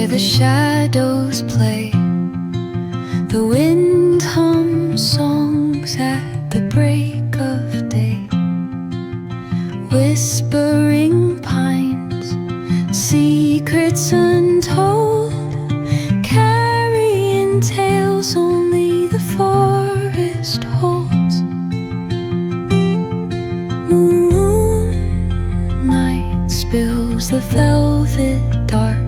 where the shadows play. The wind hums songs at the break of day. Whispering pines, secrets untold, carrying tales only the forest holds. Moonlight spills the velvet dark,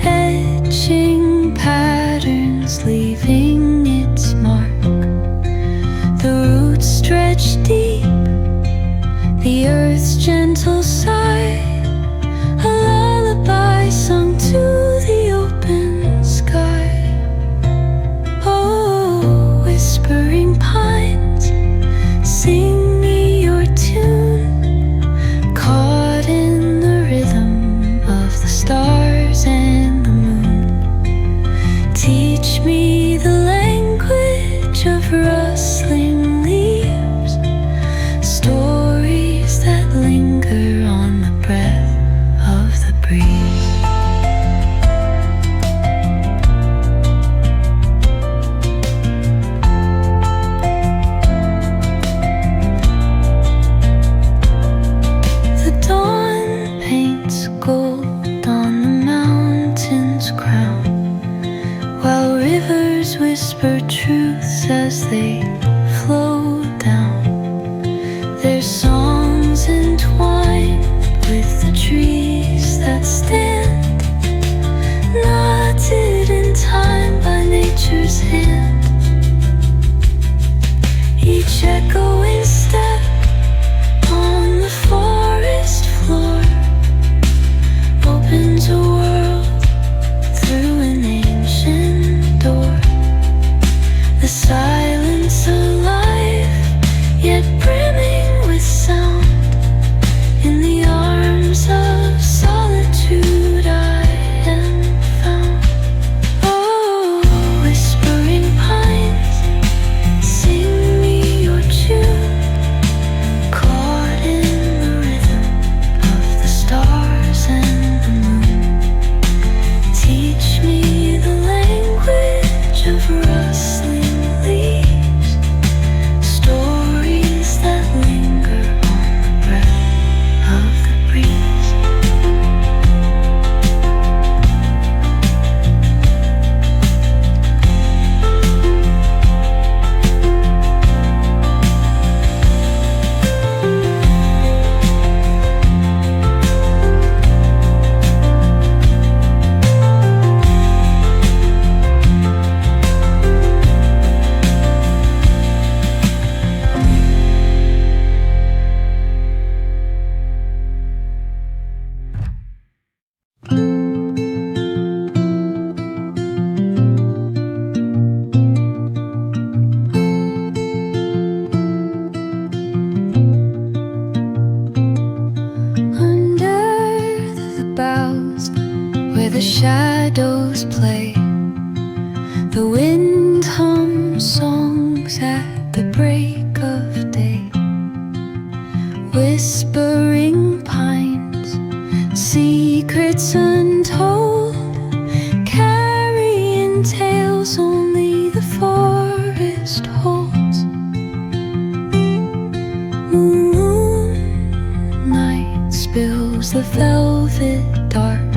etching patterns, leaving its mark. The roots stretch deep, the earth's gentle sigh, a lullaby sung to the open sky. Oh, whispering pines, sing me your tune, caught in the rhythm of the stars and the moon. Teach me the language of rustling leaves, stories that linger on the breath of the breeze. The dawn paints gold on the mountain's crown, while rivers whisper truths as they flow down. Their songs entwined with the trees that stand, knotted in time by nature's hand. Each echoing step on the forest floor opens a world through an ancient door. The silence alive, yet brimming with sound. In the arms of solitude I am found. Oh, whispering pines, sing me your tune, caught in the rhythm of the stars and the moon. Teach me the language of rustling leaves, stories that linger on the breath of the breeze. Under the boughs, where the shadows play, the wind hums songs at the break of day. Whispering pines, secrets untold, carrying tales only the forest holds. Moonlight spills the velvet dark,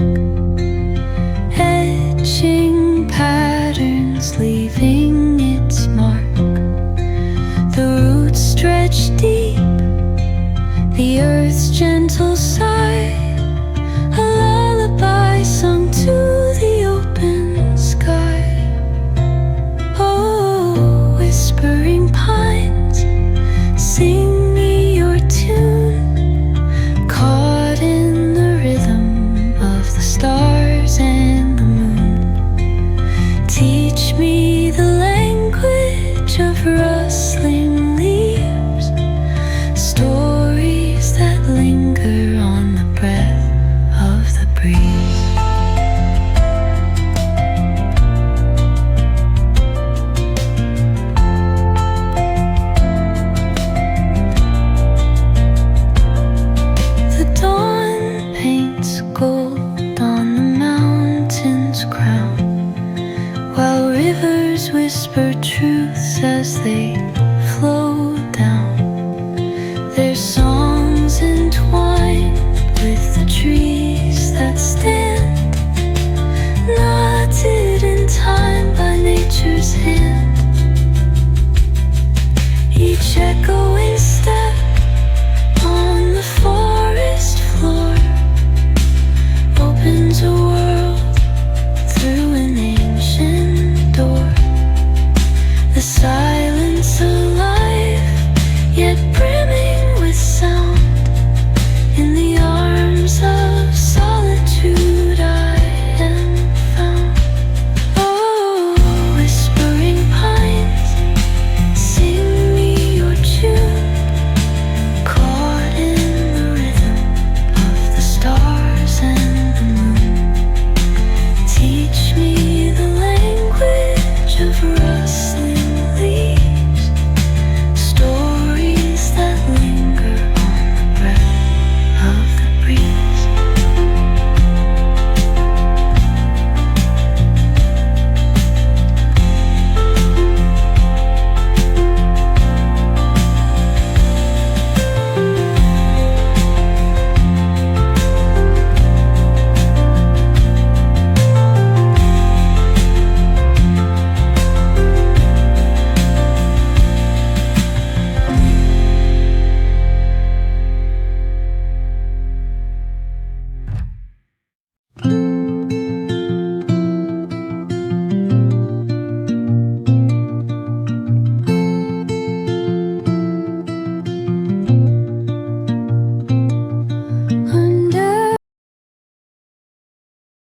etching patterns, leaving its mark. The roots stretch deep, the earth's gentle sigh, a lullaby sung to the open sky. Oh, whispering pines, sing me your tune, caught in the rhythm of the stars and the moon. Teach me the language of rustling leaves, stories that linger on the breath of the breeze. The dawn paints gold on the mountain. whisper truths as they